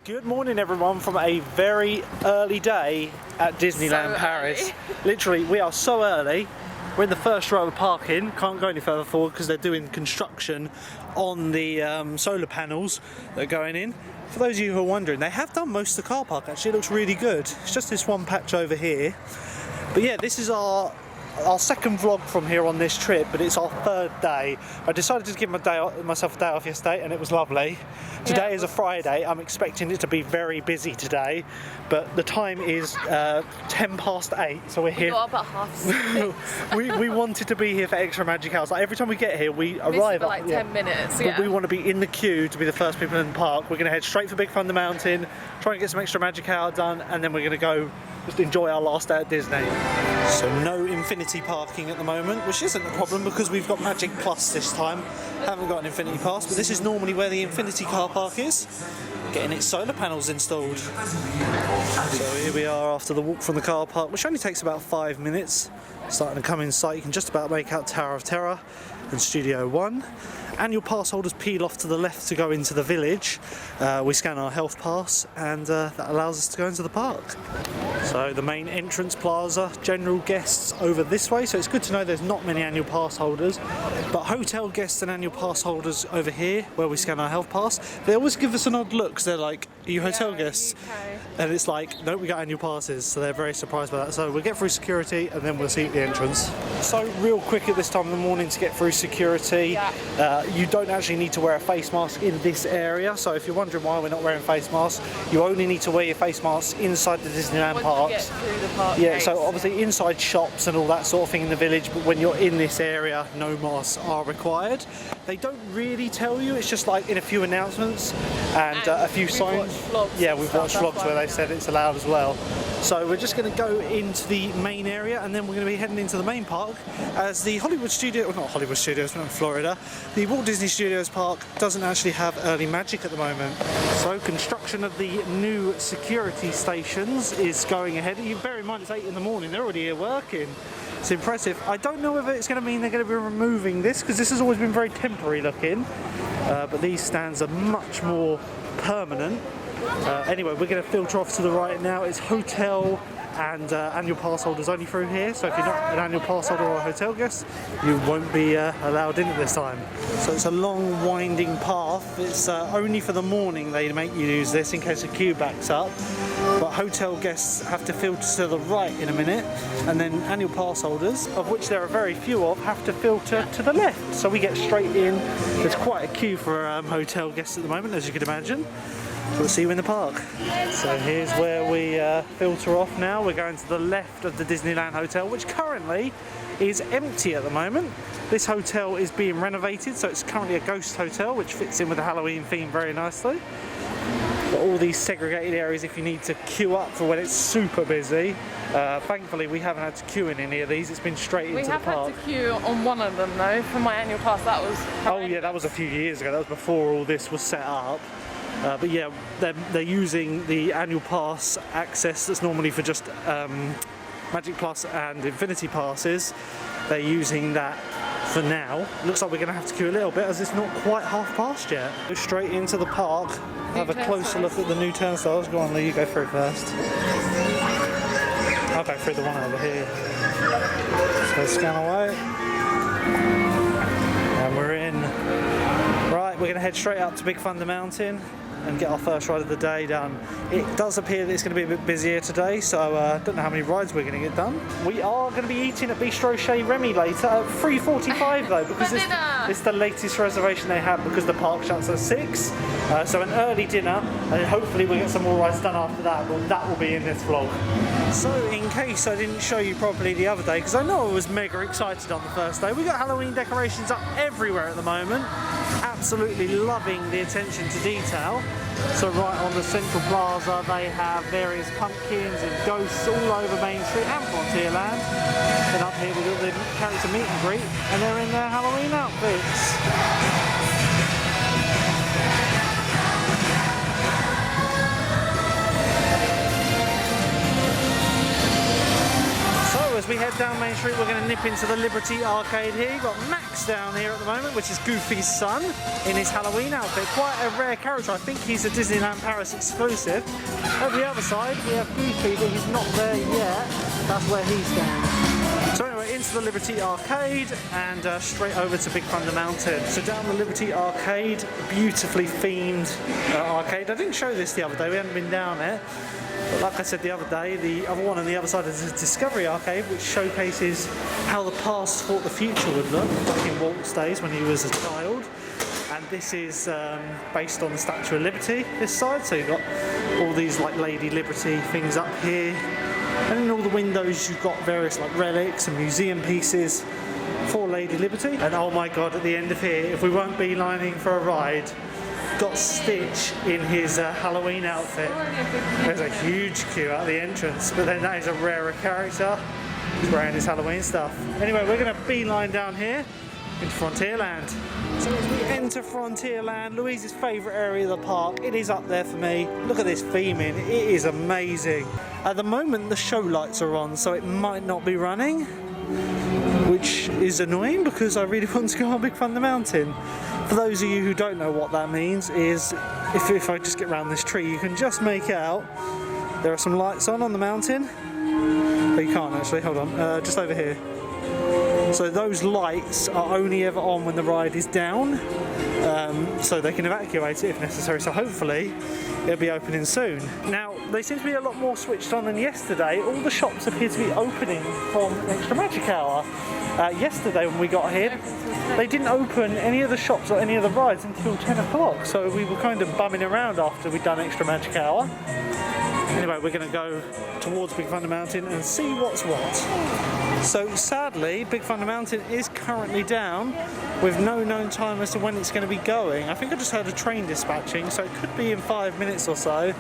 Good morning everyone from a very early day at Disneyland Paris. Literally, we are so early. We're in the first row of parking, can't go any further forward because they're doing construction on the solar panels that are going in. For those of you who are wondering, they have done most of the car park actually, it looks really good. It's just this one patch over here. But yeah, this is our second vlog from here on this trip, but it's our third day. I decided to give myself a day off yesterday and it was lovely. Today is a Friday. I'm expecting it to be very busy today, but the time is 10 past 8, so we're here. We got up at 6:30. we wanted to be here for extra magic hours. Like every time we get here, we arrive for like 10 minutes. But we want to be in the queue to be the first people in the park. We're going to head straight for Big Thunder Mountain, try and get some extra magic hour done, and then we're going to go just enjoy our last day at Disney. So no infinity parking at the moment, which isn't a problem because we've got Magic Plus this time. Haven't got an infinity pass, but this is normally where the infinity car park is. Getting its solar panels installed. So here we are after the walk from the car park, which only takes about 5 minutes. Starting to come in sight, you can just about make out Tower of Terror and Studio One. Annual pass holders peel off to the left to go into the village. We scan our health pass and that allows us to go into the park. So the main entrance plaza, general guests over this way, so it's good to know there's not many annual pass holders, but hotel guests and annual pass holders over here where we scan our health pass, they always give us an odd look because they're like, are you hotel guests? And it's like, no, we got annual passes, so they're very surprised by that. So we'll get through security and then we'll see the entrance. So real quick at this time of the morning to get through security, you don't actually need to wear a face mask in this area, so if you're wondering why we're not wearing face masks, you only need to wear your face mask inside the Disneyland parks. Yeah, so obviously inside shops and all that sort of thing in the village, but when you're in this area, no masks are required. They don't really tell you, it's just like in a few announcements and a few signs. Yeah, we've watched vlogs where they said it's allowed as well. So we're just going to go into the main area and then we're going to be heading into the main park as the Hollywood Studio, well not Hollywood Studios, we're in Florida, the Walt Disney Studios Park doesn't actually have early magic at the moment. So construction of the new security stations is going ahead. You bear in mind it's 8 in the morning, they're already here working. It's impressive. I don't know whether it's going to mean they're going to be removing this because this has always been very temporary looking, but these stands are much more permanent. Anyway, we're going to filter off to the right now. It's hotel and annual pass holders only through here, so if you're not an annual pass holder or a hotel guest, you won't be allowed in at this time. So it's a long winding path. It's only for the morning they make you use this in case the queue backs up, but hotel guests have to filter to the right in a minute, and then annual pass holders, of which there are very few of, have to filter to the left, so we get straight in. There's quite a queue for hotel guests at the moment, as you can imagine. We'll see you in the park. So here's where we filter off now. We're going to the left of the Disneyland Hotel, which currently is empty at the moment. This hotel is being renovated, so it's currently a ghost hotel, which fits in with the Halloween theme very nicely. Got all these segregated areas if you need to queue up for when it's super busy. Thankfully, we haven't had to queue in any of these. It's been straight into the park. We have had to queue on one of them though, for my annual pass. That was oh yeah, that was a few years ago. That was before all this was set up. But yeah, they're using the annual pass access that's normally for just Magic Plus and Infinity passes. They're using that for now. Looks like we're going to have to queue a little bit as it's not quite half past yet. Go straight into the park, have a closer look at the new turnstiles. Go on, Lee, you go through first. I'll go through the one over here. So scan away. And we're in. Right, we're going to head straight up to Big Thunder Mountain and get our first ride of the day done. It does appear that it's going to be a bit busier today, so I don't know how many rides we're going to get done. We are going to be eating at Bistro Chez Remy later at 3:45 though, because it's the latest reservation they have because the park shuts at 6. So an early dinner, and hopefully we'll get some more rides done after that, but that will be in this vlog. So in case I didn't show you properly the other day, because I know I was mega excited on the first day, we got Halloween decorations up everywhere at the moment. Absolutely loving the attention to detail. So right on the central plaza they have various pumpkins and ghosts all over Main Street and Frontierland. Then up here we've got the character meet and greet and they're in their Halloween outfits. As we head head down Main Street, we're going to nip into the Liberty Arcade here. You've got Max down here at the moment, which is Goofy's son, in his Halloween outfit. Quite a rare character. I think he's a Disneyland Paris exclusive. Over the other side, we have Goofy, but he's not there yet. That's where he stands. So anyway, into the Liberty Arcade and straight over to Big Thunder Mountain. So down the Liberty Arcade, beautifully themed arcade. I didn't show this the other day, we hadn't been down it. But like I said the other day, the other one on the other side is the Discovery Arcade, which showcases how the past thought the future would look back in Walt's days when he was a child. And this is based on the Statue of Liberty, this side. So you've got all these like Lady Liberty things up here. And in all the windows you've got various like relics and museum pieces for Lady Liberty. And oh my god, at the end of here, if we weren't beelining for a ride, got Stitch in his Halloween outfit. There's a huge queue at the entrance, but then that is a rarer character. He's wearing his Halloween stuff. Anyway, we're going to beeline down here into Frontierland. So as we enter Frontierland, Louise's favourite area of the park, it is up there for me. Look at this theming, it is amazing. At the moment the show lights are on, so it might not be running, which is annoying because I really want to go on Big Thunder Mountain. For those of you who don't know what that means, is if I just get around this tree, you can just make out there are some lights on the mountain. Oh, you can't actually, hold on, just over here. So those lights are only ever on when the ride is down, so they can evacuate it if necessary. So hopefully it'll be opening soon. Now, they seem to be a lot more switched on than yesterday. All the shops appear to be opening from Extra Magic Hour. Yesterday when we got here, they didn't open any of the shops or any of the rides until 10 o'clock. So we were kind of bumming around after we'd done Extra Magic Hour. Anyway, we're going to go towards Big Thunder Mountain and see what's what. So sadly, Big Thunder Mountain is currently down with no known time as to when it's going to be going. I think I just heard a train dispatching, so it could be in 5 minutes or so.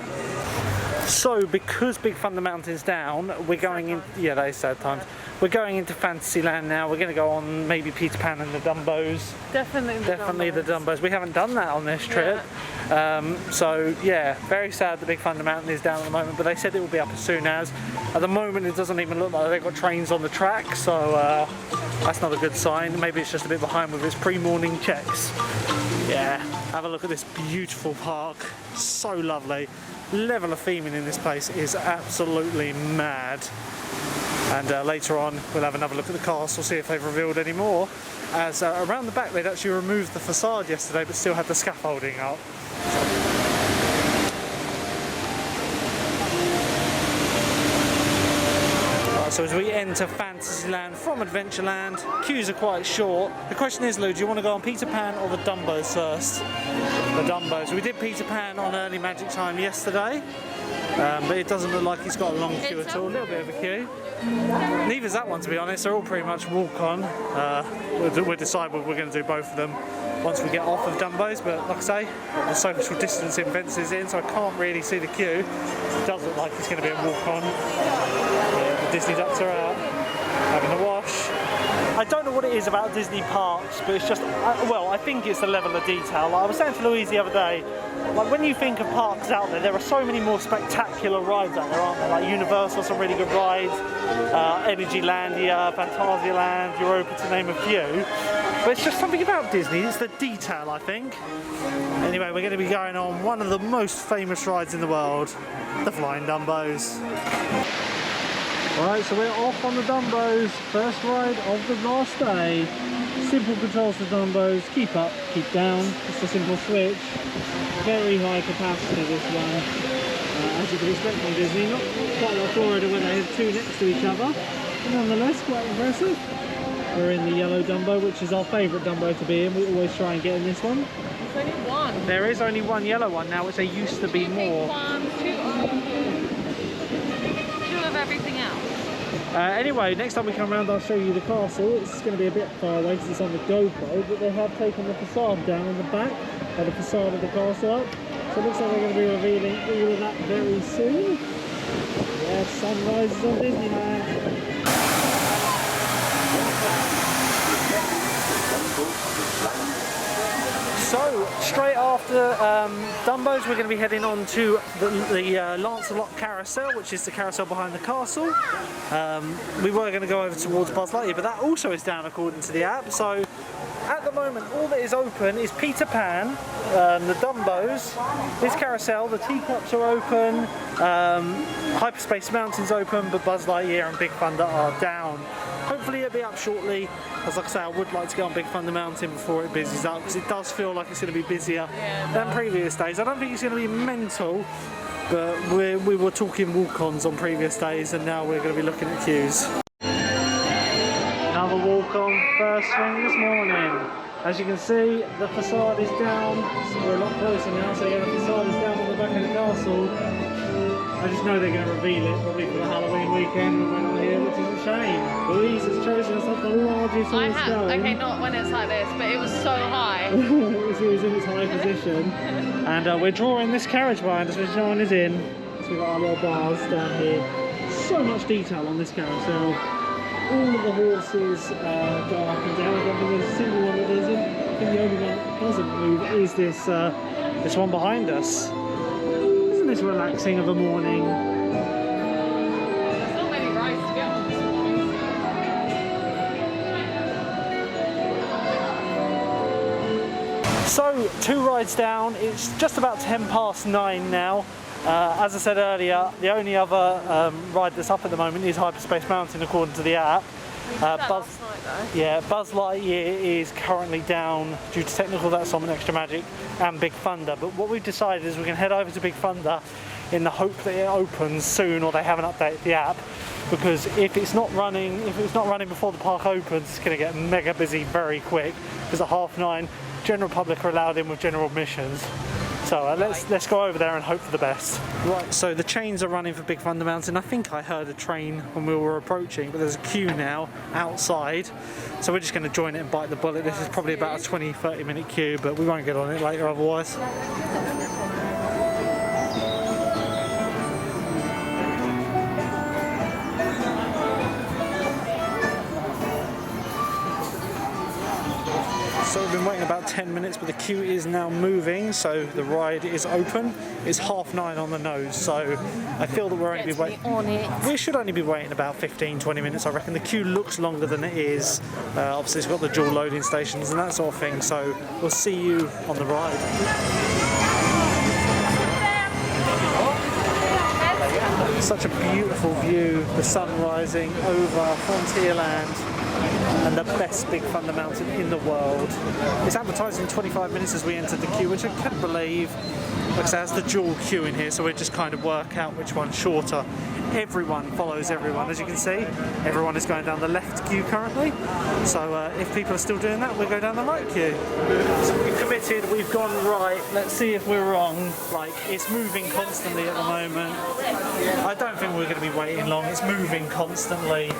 So because Big Thunder Mountain's down, we're going in, yeah, that is sad times. We're going into Fantasyland now. We're going to go on maybe Peter Pan and the Dumbos. Definitely the Dumbos. We haven't done that on this trip. So yeah, very sad that Big Thunder Mountain is down at the moment, but they said it will be up as soon as. At the moment it doesn't even look like they've got trains on the track, so that's not a good sign. Maybe it's just a bit behind with its pre-morning checks. Yeah, have a look at this beautiful park. So lovely. Level of theming in this place is absolutely mad. And later on we'll have another look at the castle, see if they've revealed any more, as around the back they'd actually removed the facade yesterday but still had the scaffolding up. Right, so as we enter Fantasyland from Adventureland, queues are quite short. The question is, Lou, do you want to go on Peter Pan or the Dumbos first? The Dumbos. We did Peter Pan on early magic time yesterday, but it doesn't look like it's got a long queue at all. A little bit of a queue. Neither's that one, to be honest. They're all pretty much walk on. We'll decide whether we're going to do both of them once we get off of Dumbo's, but like I say, the social distancing fences in, so I can't really see the queue. It does look like it's going to be a walk on. The Disney ducks are out, having a wash. I don't know what it is about Disney parks, but it's just, well, I think it's the level of detail. Like I was saying to Louise the other day, like when you think of parks out there are so many more spectacular rides out there, aren't there? Like Universal, some really good rides, Energylandia, Phantasialand, Europa, to name a few. But it's just something about Disney, it's the detail, I think. Anyway, we're going to be going on one of the most famous rides in the world, the Flying Dumbos. Alright, so we're off on the Dumbos, first ride of the last day. Simple controls for Dumbos, keep up, keep down, just a simple switch. Very high capacity this one, as you can expect from Disney, not quite like Florida where they have two next to each other, but nonetheless quite impressive. We're in the yellow Dumbo, which is our favourite Dumbo to be in. We always try and get in this one. There's only one. There is only one yellow one now, which there used to be more. Two of everything else. Anyway, next time we come around I'll show you the castle. It's going to be a bit far away because it's on the GoPro, but they have taken the facade down on the back, the facade of the castle up. So it looks like they're going to be revealing all of that very soon. Yeah, sunrises on Disneyland. So, straight after Dumbo's, we're going to be heading on to the Lancelot Carousel, which is the carousel behind the castle. We were going to go over towards Buzz Lightyear, but that also is down according to the app. So, at the moment, all that is open is Peter Pan, the Dumbos, this carousel, the teacups are open, Hyperspace Mountain's open, but Buzz Lightyear and Big Thunder are down. Hopefully it'll be up shortly. As like I say, I would like to get on Big Thunder Mountain before it busies up, because it does feel like it's going to be busier than previous days. I don't think it's going to be mental, but we were talking walk-ons on previous days, and now we're going to be looking at queues. Another walk-on first thing this morning. As you can see, the facade is down. So we're a lot closer now, so yeah, the facade is down on the back of the castle. I just know they're going to reveal it probably for the Halloween weekend when we're not here, which is a shame. Louise has chosen us up the largest horse going. Okay, not when it's like this, but it was so high. It was in its high position. And we're drawing this carriage behind us, which John is in. So we've got our little bars down here. So much detail on this carousel. All of the horses go up and down. I don't think there's a single one that doesn't. I think the only one that doesn't move is this this one behind us. Isn't this relaxing of a morning? There's not many rides to get on this So, 2 rides down. It's just about 9:10 now. As I said earlier, the only other ride that's up at the moment is Hyperspace Mountain according to the app. Buzz Lightyear is currently down due to technical, that's on Extra Magic, and Big Thunder. But what we've decided is we're going to head over to Big Thunder in the hope that it opens soon, or they haven't updated the app. Because if it's not running before the park opens, it's going to get mega busy very quick. Because at 9:30, general public are allowed in with general admissions. So let's go over there and hope for the best. Right, so the chains are running for Big Thunder Mountain. I think I heard a train when we were approaching, but there's a queue now outside. So we're just going to join it and bite the bullet. This is probably about a 20-30 minute queue, but we won't get on it later otherwise. So we've been waiting about 10 minutes, but the queue is now moving, so the ride is open. It's 9:30 on the nose, so I feel that we should only be waiting about 15-20 minutes, I reckon. The queue looks longer than it is. Obviously it's got the dual loading stations and that sort of thing, so we'll see you on the ride. Such a beautiful view, the sun rising over Frontierland and the best Big Thunder Mountain in the world. It's advertised in 25 minutes as we entered the queue, which I couldn't believe. Like I say, it has the dual queue in here, so we just kind of work out which one's shorter. Everyone follows everyone, as you can see. Everyone is going down the left queue currently. So if people are still doing that, we'll go down the right queue. So we've committed, we've gone right. Let's see if we're wrong. Like, it's moving constantly at the moment. I don't think we're going to be waiting long. It's moving constantly.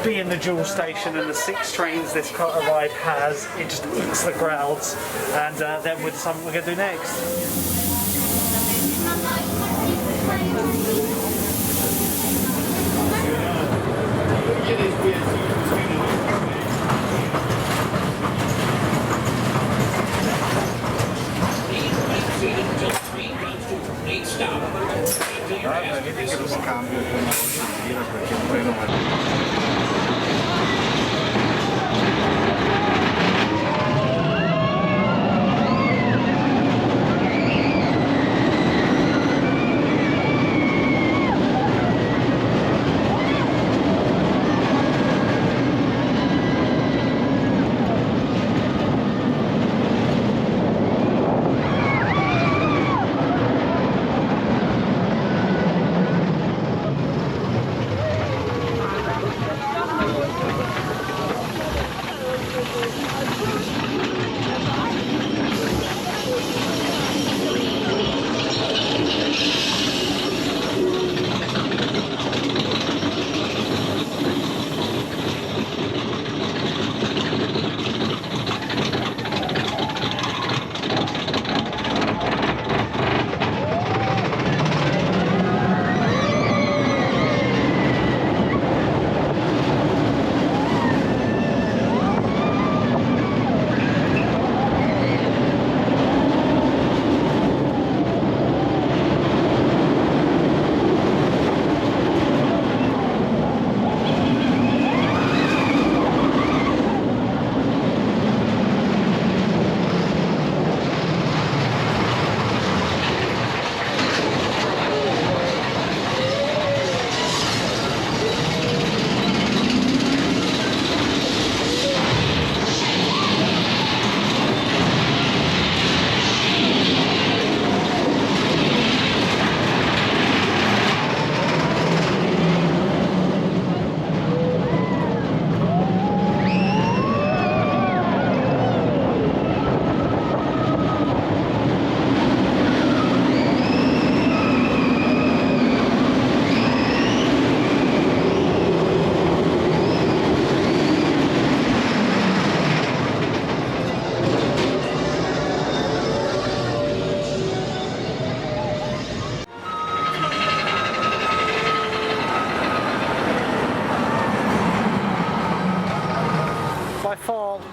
Being the dual station and the 6 trains this ride has, it just eats the crowds. And then we'll decide what we're going to do next.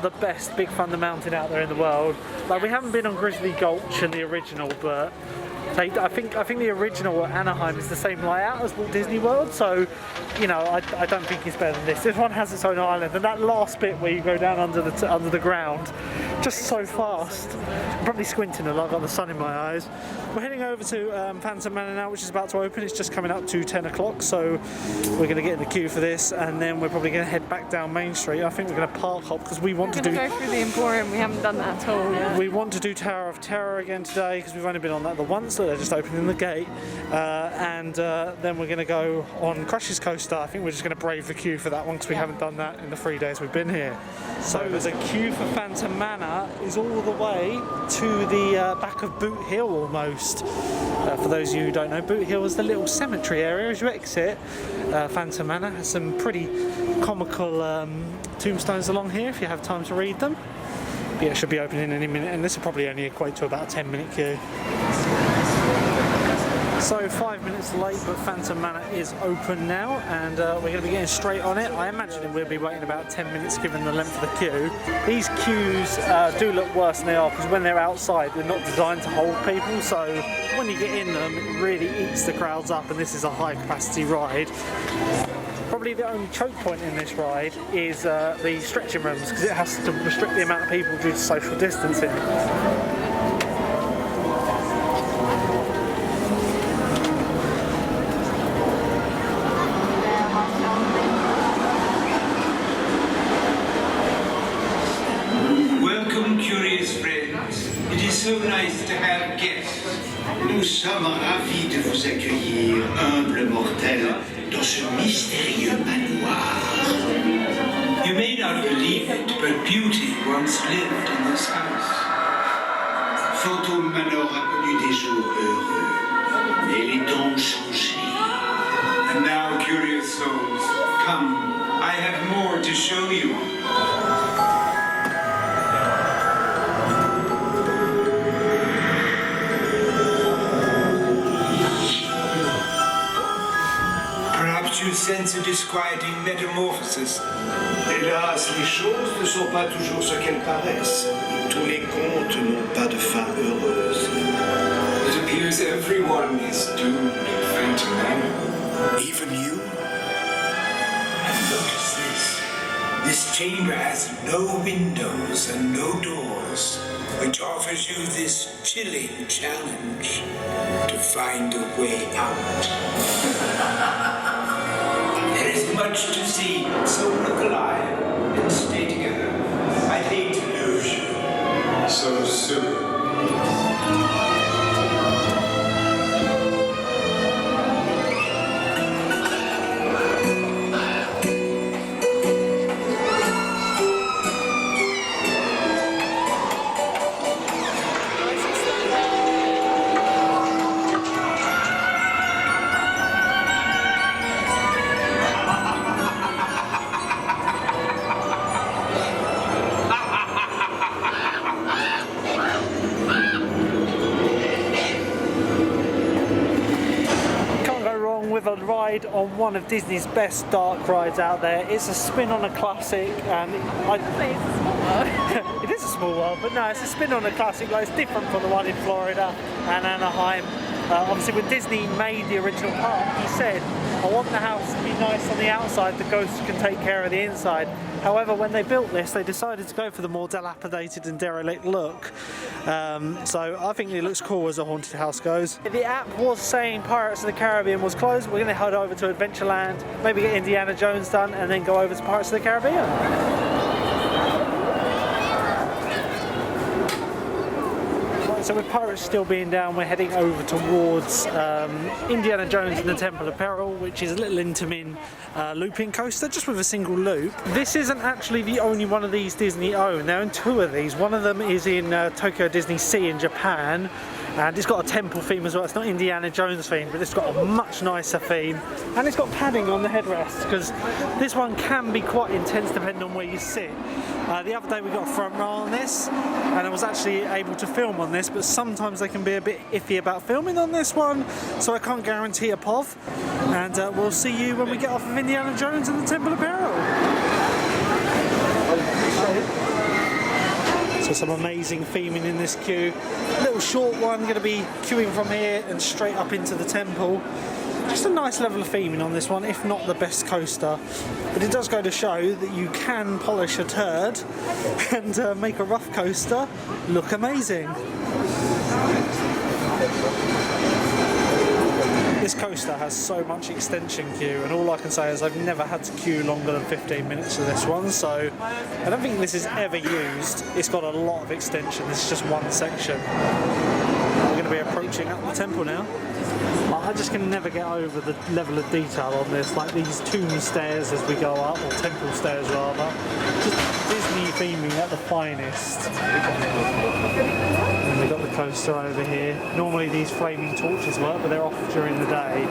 the best Big Thunder Mountain out there in the world. Like, we haven't been on Grizzly Gulch and the original, but I think the original at Anaheim is the same layout as Walt Disney World, so you know I don't think it's better than this. This one has its own island, and that last bit where you go down under the ground, just so fast. I'm probably squinting a lot. I've got the sun in my eyes. We're heading over to Phantom Manor now, which is about to open. It's just coming up to 10 o'clock, so we're going to get in the queue for this, and then we're probably going to head back down Main Street. I think we're going to park hop because we want to do. Go through the Emporium. We haven't done that at all yet. We want to do Tower of Terror again today because we've only been on that the once, so they're just opening the gate, and then we're going to go on Crush's Coaster. I think we're just going to brave the queue for that one because we haven't done that in the 3 days we've been here. So there's a queue for Phantom Manor is all the way to the back of Boot Hill almost. For those of you who don't know, Boot Hill is the little cemetery area as you exit. Phantom Manor has some pretty comical tombstones along here if you have time to read them. But yeah, it should be opening any minute, and this will probably only equate to about a 10-minute queue. So 5 minutes late, but Phantom Manor is open now, and we're going to be getting straight on it. I imagine we'll be waiting about 10 minutes given the length of the queue. These queues do look worse than they are because when they're outside they're not designed to hold people, so when you get in them it really eats the crowds up, and this is a high capacity ride. Probably the only choke point in this ride is the stretching rooms because it has to restrict the amount of people due to social distancing. So nice to have guests. Nous sommes ravis de vous accueillir, humbles mortels, dans ce mystérieux manoir. You may not believe it, but beauty once lived in this house. Fantôme Manor a connu des jours heureux, mais les temps ont changé. And now, curious souls, come. I have more to show you. You sense a disquieting metamorphosis. Hélas, les choses ne sont pas toujours ce qu'elles paraissent. Tous les contes n'ont pas de fin heureuse. It appears everyone is doomed at Phantom Manor. Even you? And notice this. This chamber has no windows and no doors, which offers you this chilling challenge to find a way out. There is much to see, so look alive and stay together. I hate to lose you so soon. Ride on one of Disney's best dark rides out there. It's a spin on a classic, and it is a small world, but no, it's a spin on a classic. Like, it's different from the one in Florida and Anaheim. Obviously, when Disney made the original park, he said, I want the house to be nice on the outside, the ghosts can take care of the inside. However, when they built this, they decided to go for the more dilapidated and derelict look. So I think it looks cool as a haunted house goes. The app was saying Pirates of the Caribbean was closed. We're going to head over to Adventureland, maybe get Indiana Jones done, and then go over to Pirates of the Caribbean. So with Pirates still being down, we're heading over towards Indiana Jones and the Temple of Peril, which is a little Intamin looping coaster, just with a single loop. This isn't actually the only one of these Disney own. They own two of these. One of them is in Tokyo Disney Sea in Japan, and it's got a temple theme as well. It's not Indiana Jones theme, but it's got a much nicer theme, and it's got padding on the headrest, because this one can be quite intense depending on where you sit. The other day we got a front row on this, and I was actually able to film on this, but sometimes they can be a bit iffy about filming on this one, so I can't guarantee a POV. And we'll see you when we get off of Indiana Jones and the Temple of Peril. So some amazing theming in this queue. A little short one, going to be queuing from here and straight up into the temple. Just a nice level of theming on this one, if not the best coaster. But it does go to show that you can polish a turd and make a rough coaster look amazing. This coaster has so much extension queue, and all I can say is I've never had to queue longer than 15 minutes for this one, so I don't think this is ever used. It's got a lot of extension. This is just one section. We're going to be approaching up the temple now. I just can never get over the level of detail on this, like these tomb stairs as we go up, or temple stairs rather. Just Disney theming at the finest. And we've got the coaster over here. Normally these flaming torches work, but they're off during the day.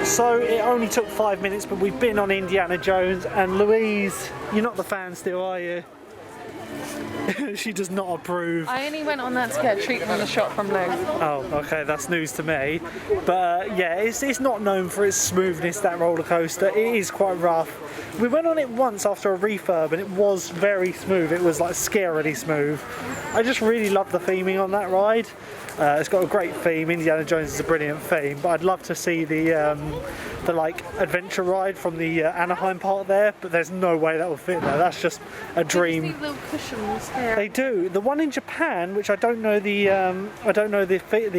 So it only took 5 minutes, but we've been on Indiana Jones, and Louise, you're not the fan still, are you? She does not approve. I only went on that to get a treat from the shop from Lou. Oh, okay, that's news to me. But yeah, it's not known for its smoothness, that roller coaster. It is quite rough. We went on it once after a refurb, and it was very smooth. It was like scarily smooth. I just really love the theming on that ride. It's got a great theme. Indiana Jones is a brilliant theme, but I'd love to see the like adventure ride from the Anaheim park there, but there's no way that will fit there. That's just a dream. These little cushions here. They do. The one in Japan, which I don't know the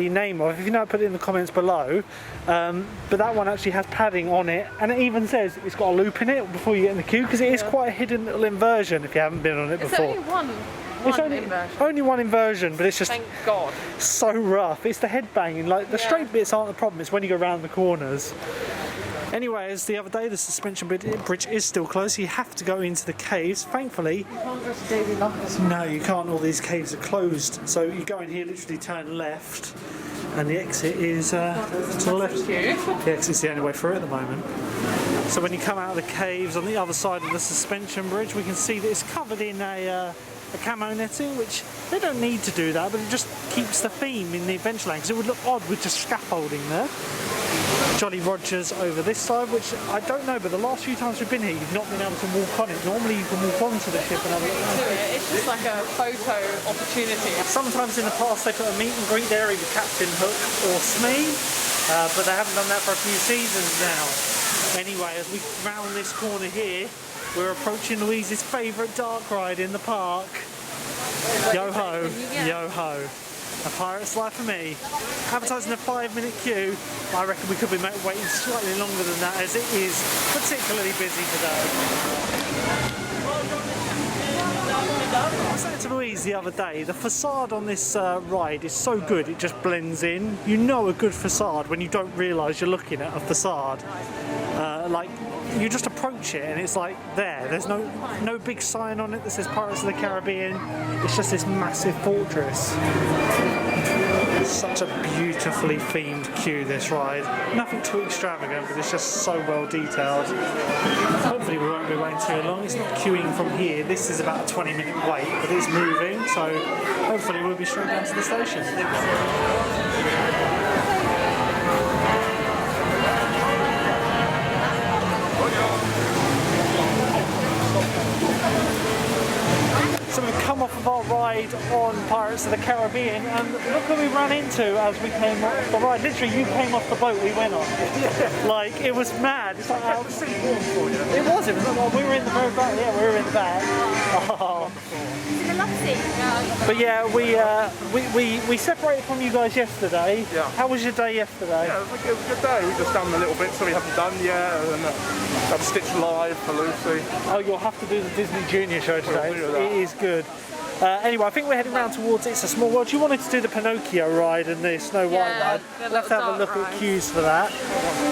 name of. If you know, put it in the comments below. But that one actually has padding on it, and it even says it's got a loop in it before you get in the queue, because it is quite a hidden little inversion if you haven't been on it before. It's only one. It's only one inversion, but it's just Thank God. so rough. It's the headbanging. Like the straight bits aren't the problem. It's when you go around the corners. Anyway, as the other day, the suspension bridge is still closed. So you have to go into the caves. Thankfully, You can't go to Davy Lockers. no, you can't. All these caves are closed. So you go in here, literally turn left, and the exit is to the left. The exit's the only way through at the moment. So when you come out of the caves on the other side of the suspension bridge, we can see that it's covered in a camo netting, which they don't need to do that, but it just keeps the theme in the Adventureland, because it would look odd with just scaffolding there. Jolly Roger's over this side, which I don't know, but the last few times we've been here, you've not been able to walk on it. Normally you can walk onto the ship and have a look. It's just like a photo opportunity. Sometimes in the past they put a meet and greet there, either Captain Hook or Smee, but they haven't done that for a few seasons now. Anyway, as we round this corner here, we're approaching Louise's favourite dark ride in the park. Yo ho, yo ho. A pirate's life for me. Advertising a 5-minute queue, I reckon we could be waiting slightly longer than that, as it is particularly busy today. I was saying to Louise the other day, the facade on this ride is so good, it just blends in. You know a good facade when you don't realise you're looking at a facade. Like, you just approach it and it's like there's no big sign on it that says Pirates of the Caribbean. It's just this massive fortress. Such a beautifully themed queue, this ride. Nothing too extravagant, but it's just so well detailed. Hopefully we won't be waiting too long. It's not queuing from here. This is about a 20-minute wait, but it's moving, so hopefully we'll be straight down to the station. So we've come off of our ride on Pirates of the Caribbean, and look who we ran into as we came off the ride. Literally, you came off the boat we went on. Like, it was mad. It's like, it was like, we were in the very back. Yeah, we were in the back. Oh. But yeah, we separated from you guys yesterday. Yeah. How was your day yesterday? Yeah, it was a good day. We just done a little bit, so we haven't done yet, and got Stitch Live for Lucy. Oh, you'll have to do the Disney Junior show today. We'll do that. It is good. Anyway, I think we're heading round towards It's a Small World. You wanted to do the Pinocchio ride and the Snow White ride. We'll have to have a look at queues for that.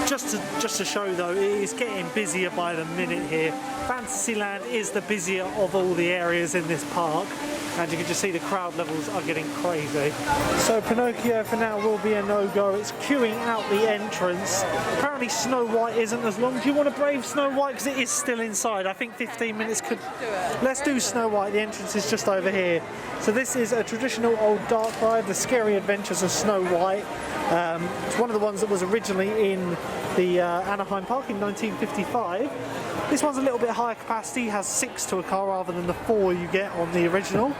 Just to show though, it is getting busier by the minute here. Fantasyland is the busier of all the areas in this park, and you can just see the crowd levels are getting crazy. So Pinocchio for now will be a no-go. It's queuing out the entrance. Apparently Snow White isn't as long. Do you want to brave Snow White? Because it is still inside. I think 15 minutes could... Let's do Snow White. The entrance is just over here. So this is a traditional old dark ride, The Scary Adventures of Snow White. It's one of the ones that was originally in the Anaheim Park in 1955. This one's a little bit higher capacity, has 6 to a car rather than the 4 you get on the original.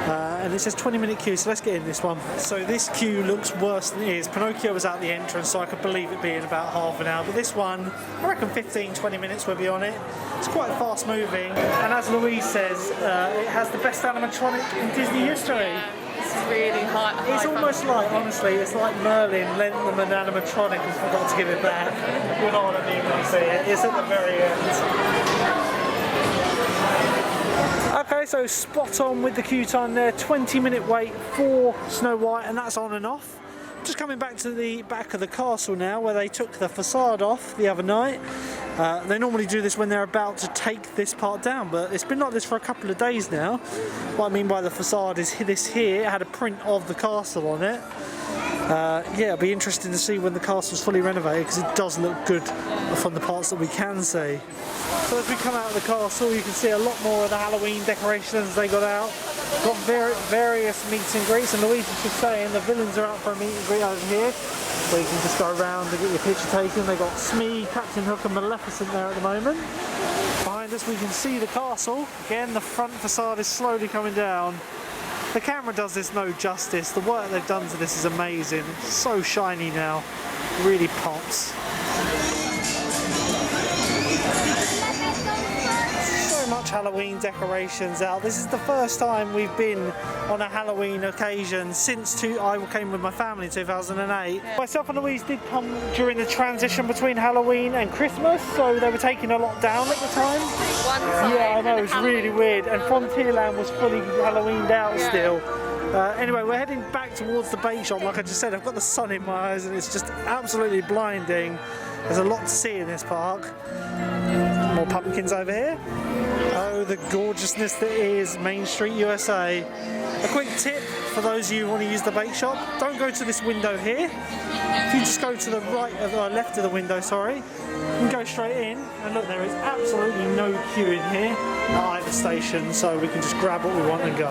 And it says 20-minute queue, so let's get in this one. So this queue looks worse than it is. Pinocchio was out the entrance, so I could believe it being about half an hour. But this one, I reckon 15-20 minutes will be on it. It's quite fast moving. And as Louise says, it has the best animatronic in Disney history. It's really high. It's almost like, honestly, it's like Merlin lent them an animatronic and forgot to give it back. You know what I mean when you see it. It's at the very end. Okay, so spot on with the queue time there. 20-minute wait for Snow White, and that's on and off. Just coming back to the back of the castle now, where they took the facade off the other night. They normally do this when they're about to take this part down, but it's been like this for a couple of days now. What I mean by the facade is this here. It had a print of the castle on it. Yeah, it'll be interesting to see when the castle's fully renovated, because it does look good from the parts that we can see. So as we come out of the castle, you can see a lot more of the Halloween decorations they got out. Got various meet and greets, and Louise was just saying the villains are out for a meet and greet over here, where you can just go around and get your picture taken. They got Smee, Captain Hook and Maleficent there at the moment. Behind us we can see the castle. Again, the front facade is slowly coming down. The camera does this no justice. The work they've done to this is amazing. It's so shiny now. It really pops. So much Halloween decorations out. This is the first time we've been on a Halloween occasion since I came with my family in 2008. Myself and Louise did come during the transition between Halloween and Christmas, so they were taking a lot down at the time. Yeah, I know, it was really weird, and Frontierland was fully Halloweened out still. Anyway, we're heading back towards the bake shop. Like I just said, I've got the sun in my eyes and it's just absolutely blinding. There's a lot to see in this park. More pumpkins over here. Oh, the gorgeousness that is Main Street, USA. A quick tip for those of you who want to use the bake shop, don't go to this window here. If you just go to the left of the window, sorry, you can go straight in, and look, there is absolutely no queue in here at either station, so we can just grab what we want and go.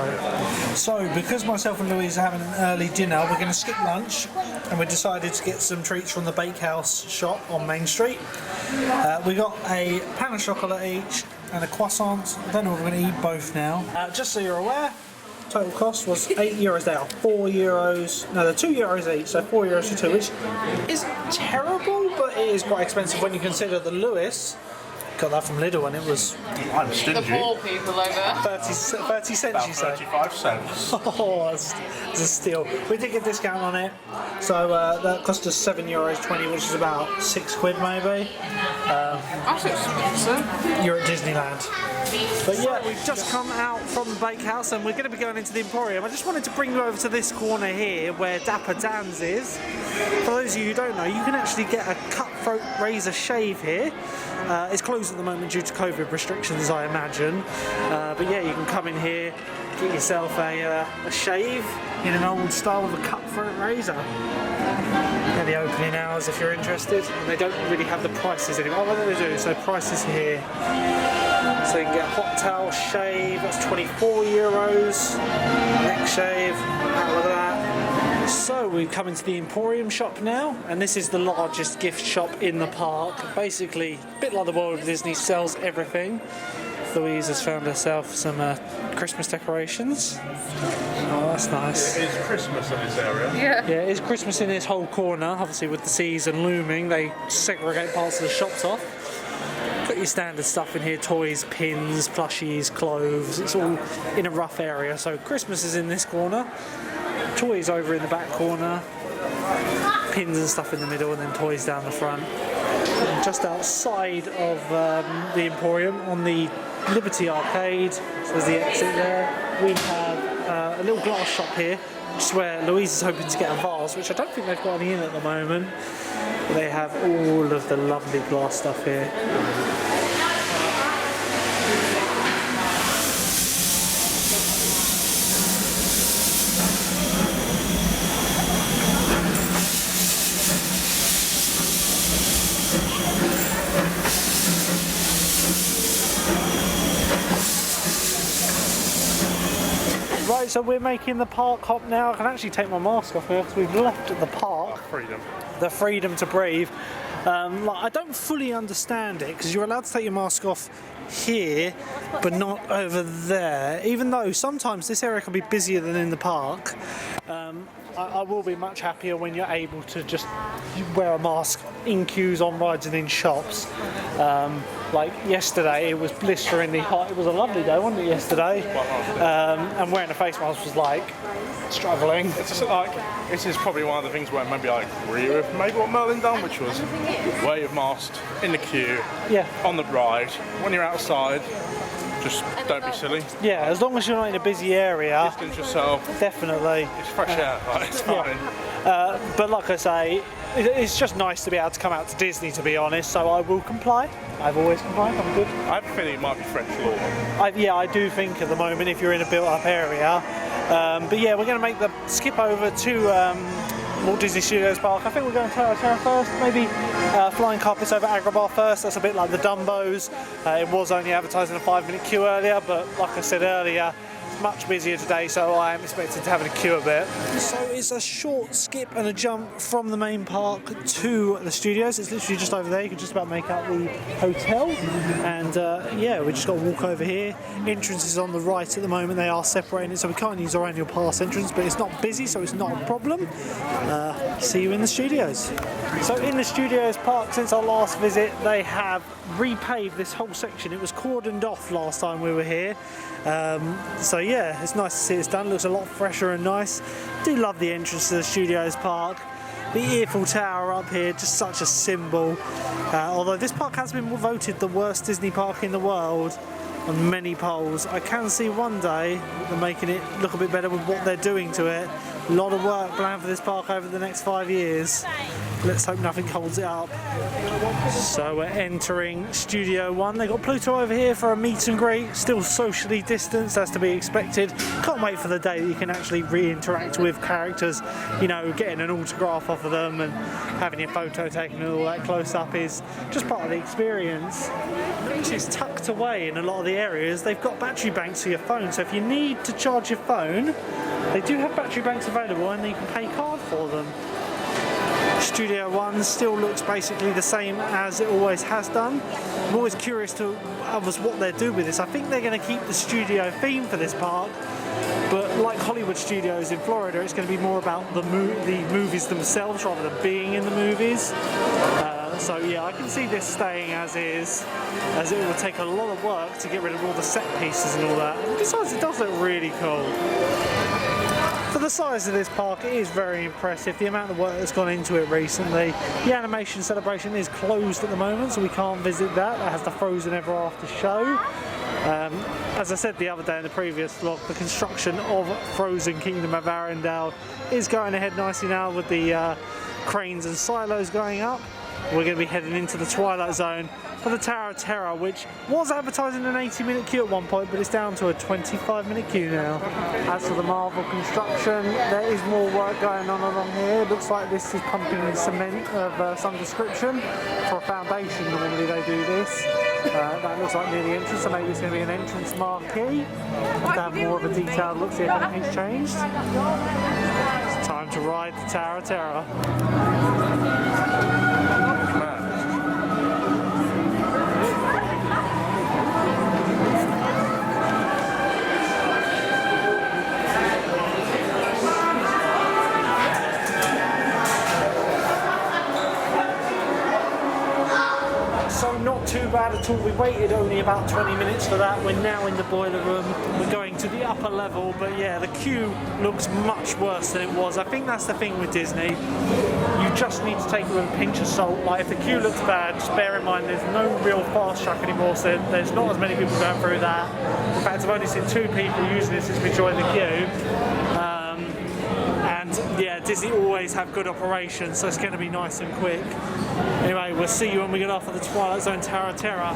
So, because myself and Louise are having an early dinner, we're going to skip lunch, and we decided to get some treats from the bakehouse shop on Main Street. We got a pan of chocolate each and a croissant. I don't know if we're going to eat both now. Just so you're aware, total cost was €8. They are €4. No, they're €2 each, so €4 for two, which is terrible, but it is quite expensive when you consider the Lewis. Got that from Lidl and it was... I'm stingy. The poor people over. 30 cents, you say? 35 cents. Oh, it's a steal. We did get a discount on it, so that cost us €7.20, which is about £6 maybe. That's expensive. You're at Disneyland. But yeah, we've just come out from the bakehouse and we're going to be going into the Emporium. I just wanted to bring you over to this corner here where Dapper Dan's is. For those of you who don't know, you can actually get a cutthroat razor shave here. It's closed at the moment due to COVID restrictions, I imagine. But yeah, you can come in here, get yourself a shave in an old style with a cutthroat razor. They're the opening hours if you're interested. And they don't really have the prices anymore. Oh, what do they do? So prices here. So you can get a hot towel shave, that's €24. Neck shave, look at that. So we've come into the Emporium shop now, and this is the largest gift shop in the park. Basically, a bit like the World of Disney, sells everything. Louise has found herself some Christmas decorations. Oh, that's nice. It is Christmas in this area. Yeah. Yeah, it's Christmas in this whole corner. Obviously with the season looming, they segregate parts of the shops off. Got your standard stuff in here, toys, pins, plushies, clothes. It's all in a rough area. So Christmas is in this corner, toys over in the back corner, pins and stuff in the middle, and then toys down the front. And just outside of the Emporium, on the Liberty Arcade, so there's the exit there, we have a little glass shop here, just where Louise is hoping to get a vase, which I don't think they've got any in at the moment. But they have all of the lovely glass stuff here. Right, so we're making the park hop now. I can actually take my mask off here because we've left the park. Freedom. The freedom to breathe. I don't fully understand it because you're allowed to take your mask off here but not over there, even though sometimes this area can be busier than in the park. I will be much happier when you're able to just wear a mask in queues, on rides and in shops. Like yesterday it was blisteringly hot. It was a lovely day, wasn't it, yesterday? And wearing a face mask was like struggling. It's just like, this is probably one of the things where maybe I agree with maybe what Merlin done, which was wear your mask in the queue, on the ride, when you're outside, just don't be silly. Yeah, as long as you're not in a busy area. Distance yourself. Definitely. It's fresh air, right? It's fine. But like I say, it's just nice to be able to come out to Disney, to be honest, so I will comply. I've always complied, I'm good. I have a feeling it might be French law. Yeah, I do think at the moment if you're in a built-up area. But yeah, we're going to make the skip over to Walt Disney Studios Park. I think we're going to Terra first, maybe Flying Carpets over Agrabah first. That's a bit like the Dumbos. It was only advertising a 5-minute queue earlier, but like I said earlier, it's much busier today, so I am expecting to have a queue a bit. So it's a short skip and a jump from the main park to the studios. It's literally just over there. You can just about make out the hotel. And yeah, we just got to walk over here. Entrance is on the right at the moment. They are separating it, so we can't use our annual pass entrance, but it's not busy, so it's not a problem. See you in the studios. So in the studios park, since our last visit, they have repaved this whole section. It was cordoned off last time we were here. So yeah, it's nice to see it's done. It looks a lot fresher and nice. Do love the entrance to the studios park. The Eiffel Tower up here, just such a symbol. Although this park has been voted the worst Disney park in the world on many polls, I can see one day they're making it look a bit better with what they're doing to it. A lot of work planned for this park over the next 5 years. Let's hope nothing holds it up. So we're entering Studio 1. They've got Pluto over here for a meet and greet. Still socially distanced, as to be expected. Can't wait for the day that you can actually re-interact with characters. You know, getting an autograph off of them and having your photo taken and all that close up is just part of the experience. Notice it's tucked away in a lot of the areas. They've got battery banks for your phone, so if you need to charge your phone, they do have battery banks available and you can pay card for them. Studio 1 still looks basically the same as it always has done. I'm always curious to what they're doing with this. I think they're going to keep the studio theme for this park, but like Hollywood Studios in Florida, it's going to be more about the movies themselves rather than being in the movies. So yeah, I can see this staying as is, as it will take a lot of work to get rid of all the set pieces and all that. And besides, it does look really cool. For the size of this park, it is very impressive, the amount of work that's gone into it recently. The animation celebration is closed at the moment, so we can't visit that. That has the Frozen Ever After show. As I said the other day in the previous vlog, the construction of Frozen Kingdom of Arendelle is going ahead nicely now with the cranes and silos going up. We're going to be heading into the Twilight Zone for the Tower of Terror, which was advertising an 80-minute queue at one point, but it's down to a 25-minute queue now. As for the Marvel construction, there is more work going on along here. It looks like this is pumping cement of some description for a foundation. Normally they do this. That looks like near the entrance, so maybe it's going to be an entrance marquee. To have more of a detailed look, see if anything's changed. It's time to ride the Tower of Terror. Not too bad at all. We waited only about 20 minutes for that. We're now in the boiler room. We're going to the upper level, but yeah, the queue looks much worse than it was. I think that's the thing with Disney. You just need to take it with a pinch of salt. Like, if the queue looks bad, just bear in mind there's no real fast track anymore, so there's not as many people going through that. In fact, I've only seen 2 people using this since we joined the queue. And yeah, Disney always have good operations, so it's going to be nice and quick. Anyway, we'll see you when we get off of the Twilight Zone Tower of Terror.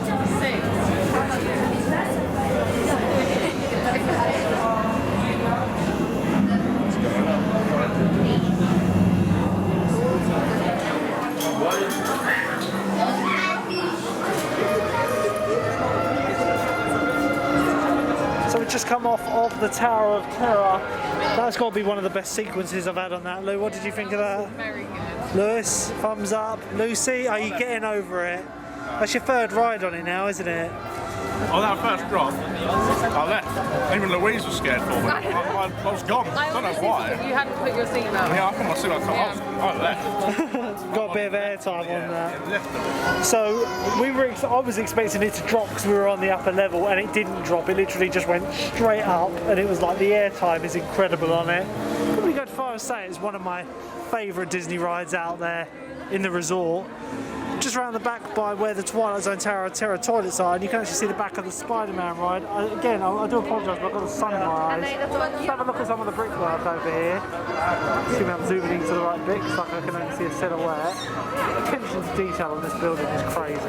So we we've just come off of the Tower of Terror. That's got to be one of the best sequences I've had on that. Lou, what did you think of that? Very good. Lewis, thumbs up. Lucy, are you getting over it? That's your third ride on it now, isn't it? On that first drop, I left. Even Louise was scared for me. I was gone. I don't know why. You hadn't put your seatbelt. Yeah, I put my seatbelt on. I left. Got a bit of airtime on that. So I was expecting it to drop because we were on the upper level, and it didn't drop. It literally just went straight up, and it was like the airtime is incredible on it. Probably go as far as say it's one of my favourite Disney rides out there in the resort. Just around the back by where the Twilight Zone Tower of Terror toilets are, and you can actually see the back of the Spider-Man ride. Again, I do apologise, but I've got the sun in my eyes. Let's have a look at some of the brickwork over here. See me, I'm zooming into the right bit, because I can only see a silhouette. Attention to detail on this building is crazy.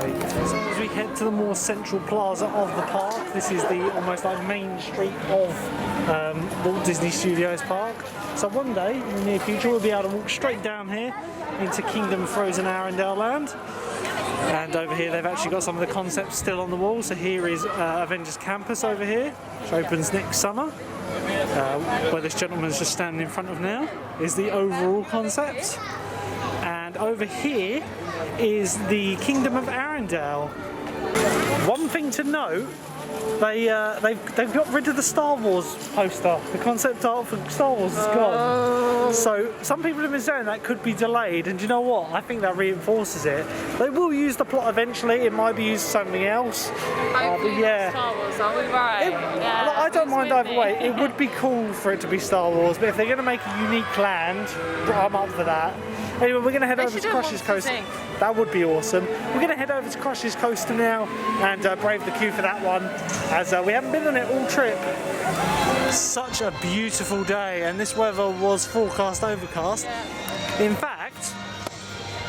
So as we head to the more central plaza of the park, this is the almost like main street of Walt Disney Studios Park. So one day, in the near future, we'll be able to walk straight down here into Kingdom Frozen Arendelle Land. And over here they've actually got some of the concepts still on the wall. So here is Avengers Campus over here, which opens next summer. Where this gentleman's just standing in front of now is the overall concept. And over here is the Kingdom of Arendelle. One thing to note, they've got rid of the Star Wars poster. The concept art for Star Wars is gone. So some people have been saying that could be delayed, and do you know what? I think that reinforces it. They will use the plot eventually. It might be used for something else. But yeah, Star Wars, are we right? I don't mind either way. It would be cool for it to be Star Wars, but if they're going to make a unique land, I'm up for that. Anyway, we're going to head over to Crush's Coaster. That would be awesome. We're going to head over to Crush's Coaster now and brave the queue for that one, as we haven't been on it all trip. Such a beautiful day, and this weather was forecast overcast. In fact,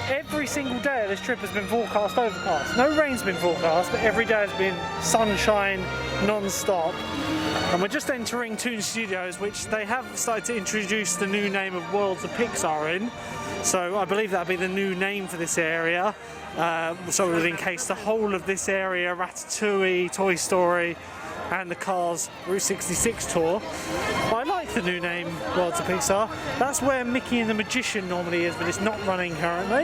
every single day of this trip has been forecast overcast. No rain's been forecast, but every day has been sunshine non-stop. And we're just entering Toon Studios, which they have started to introduce the new name of Worlds of Pixar in. So I believe that'll be the new name for this area. So it would encase the whole of this area, Ratatouille, Toy Story, and the Cars Route 66 tour. I like the new name, Worlds of Pixar. That's where Mickey and the Magician normally is, but it's not running currently.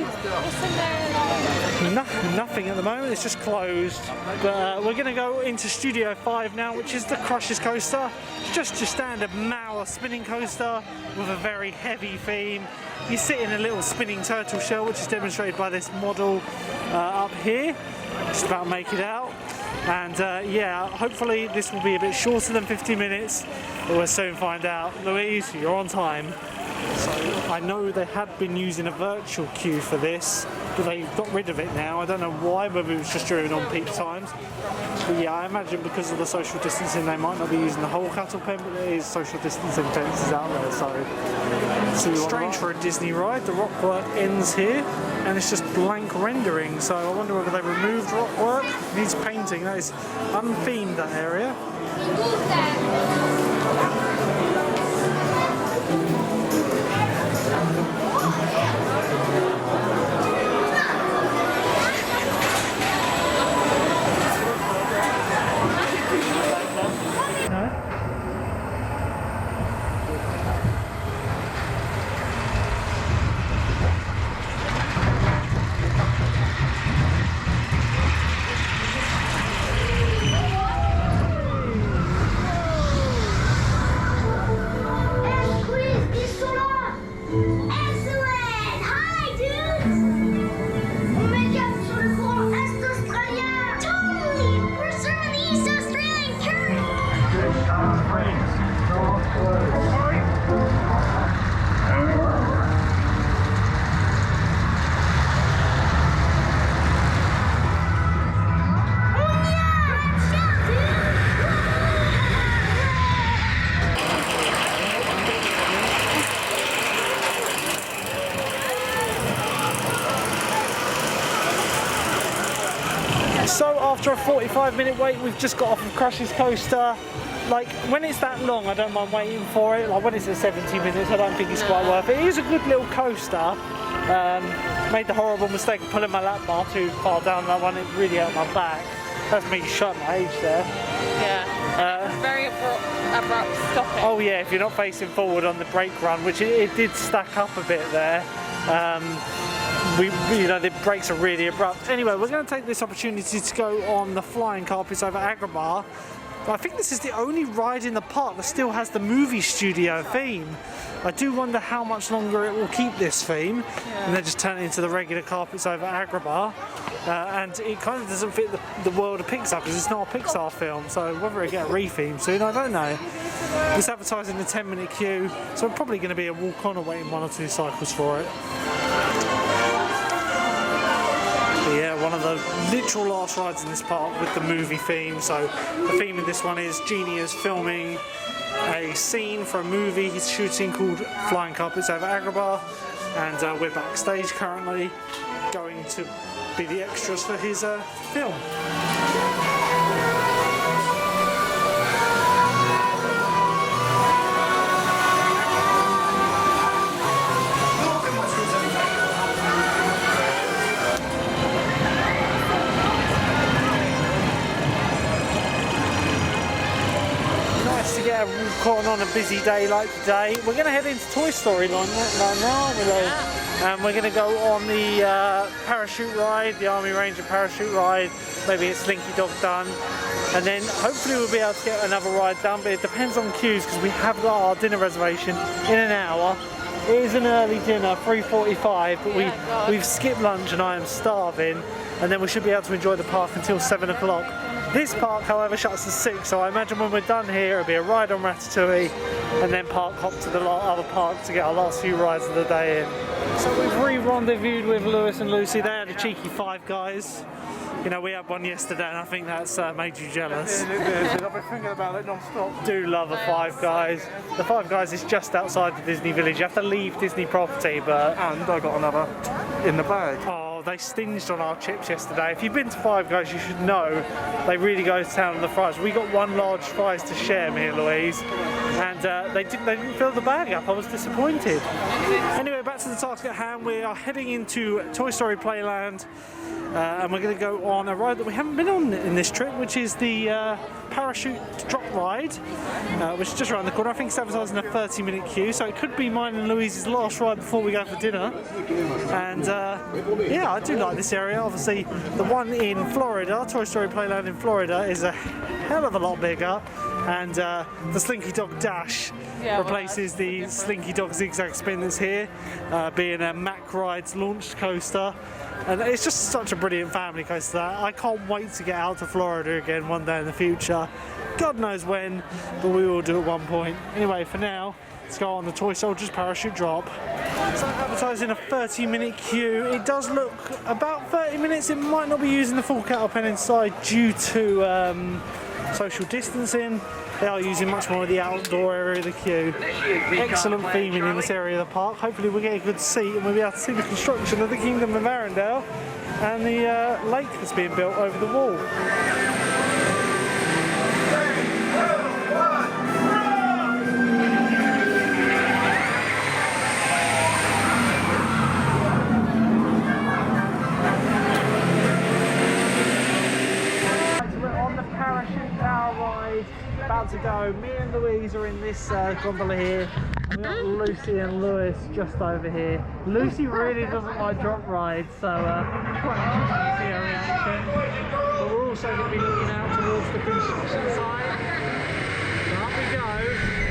Nothing at the moment, it's just closed. But we're going to go into Studio 5 now, which is the Crush's Coaster. It's just your standard Manor spinning coaster with a very heavy theme. You sit in a little spinning turtle shell, which is demonstrated by this model up here. Just about make it out. And yeah, hopefully this will be a bit shorter than 50 minutes, but we'll soon find out. Louise, you're on time. So I know they had been using a virtual queue for this, but they got rid of it now. I don't know why, maybe it was just during on-peak times. But yeah, I imagine because of the social distancing, they might not be using the whole cattle pen, but there is social distancing fences out there, so strange for a Disney ride. The rock work ends here, and it's just blank rendering, so I wonder whether they removed rock work. It needs painting. That is unthemed, that area. So after a 45-minute wait, we've just got off of Crush's Coaster. Like, when it's that long, I don't mind waiting for it. Like, when it's at 70 minutes, I don't think it's quite worth it. It is a good little coaster. Made the horrible mistake of pulling my lap bar too far down that one. It really hurt my back. That's me showing my age there. Yeah. Very abrupt stopping. Oh yeah, if you're not facing forward on the brake run, which it did stack up a bit there. You know, the brakes are really abrupt. Anyway, we're going to take this opportunity to go on the flying carpets over Agrabah. But I think this is the only ride in the park that still has the movie studio theme. I do wonder how much longer it will keep this theme, and then just turn it into the regular carpets over Agrabah. And it kind of doesn't fit the world of Pixar because it's not a Pixar film, so whether it get a re-theme soon, I don't know. It's advertising a 10-minute queue, so it's probably going to be a walk-on or waiting 1 or 2 cycles for it. But yeah, one of the literal last rides in this park with the movie theme. So the theme of this one is Genie is filming a scene for a movie he's shooting called Flying Carpets over Agrabah, and we're backstage currently going to be the extras for his film. On a busy day like today. We're going to head into Toy Story Land now, aren't we, Lou? Yeah. And we're going to go on the parachute ride, the Army Ranger parachute ride, maybe it's Slinky Dog done, and then hopefully we'll be able to get another ride done, but it depends on queues because we have got our dinner reservation in an hour. It is an early dinner, 3:45, but we've skipped lunch and I am starving, and then we should be able to enjoy the park until 7 o'clock. This park, however, shuts at 6, so I imagine when we're done here, it'll be a ride on Ratatouille, and then park hop to the other park to get our last few rides of the day in. So we've re-rendezvoused with Lewis and Lucy. They had a cheeky Five Guys. You know, we had one yesterday, and I think that's made you jealous. I've been thinking about it non-stop. Do love a Five Guys. The Five Guys is just outside the Disney Village. You have to leave Disney property, but... And I got another in the bag. Oh, they stinged on our chips yesterday. If you've been to Five Guys, you should know they really go to town on the fries. We got one large fries to share, me and Louise, and they didn't fill the bag up. I was disappointed. Anyway, back to the task at hand. We are heading into Toy Story Playland, and we're going to go on a ride that we haven't been on in this trip, which is the parachute drop ride, which is just around the corner. I think it's advertising a 30-minute queue, so it could be mine and Louise's last ride before we go for dinner. And yeah, I do like this area. Obviously, the one in Florida, Toy Story Playland in Florida, is a hell of a lot bigger, and the Slinky Dog Dash replaces the Slinky Dog Zigzag Spin that's here, being a Mack Rides launched coaster. And it's just such a brilliant family coaster. I can't wait to get out to Florida again one day in the future. God knows when, but we will do at one point. Anyway, for now, let's go on the Toy Soldiers parachute drop. So advertising a 30-minute queue. It does look about 30 minutes. It might not be using the full kettle pen inside due to social distancing. They are using much more of the outdoor area of the queue. Excellent theming in this area of the park. Hopefully we'll get a good seat and we'll be able to see the construction of the Kingdom of Arendelle and the lake that's being built over the wall. About to go. Me and Louise are in this gondola here. We've got Lucy and Lewis just over here. Lucy really doesn't like drop rides, so quite interesting to see her reaction. But we're also going to be looking out towards the construction site. So up we go.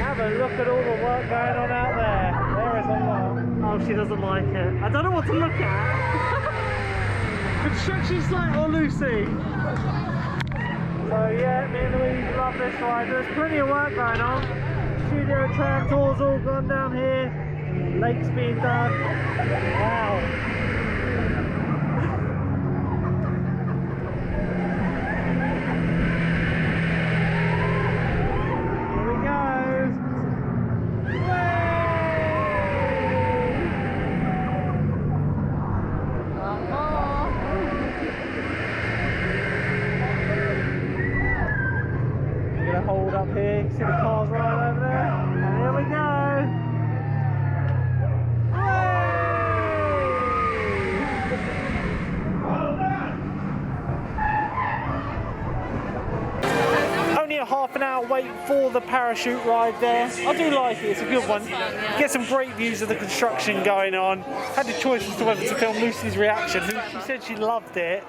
Have a look at all the work going on out there. There is a lot. Oh, she doesn't like it. I don't know what to look at. Construction site or Lucy? So yeah, me and Louise love this ride. There's plenty of work going on. Studio tram tours all gone down here. Lakes being done. Wow. Here we go. Hold up here, you can see the cars right over there, and here we go! Only only a half an hour wait for the parachute ride there. I do like it, it's a good one. Get some great views of the construction going on. Had the choice as to whether to film Lucy's reaction, who she said she loved it,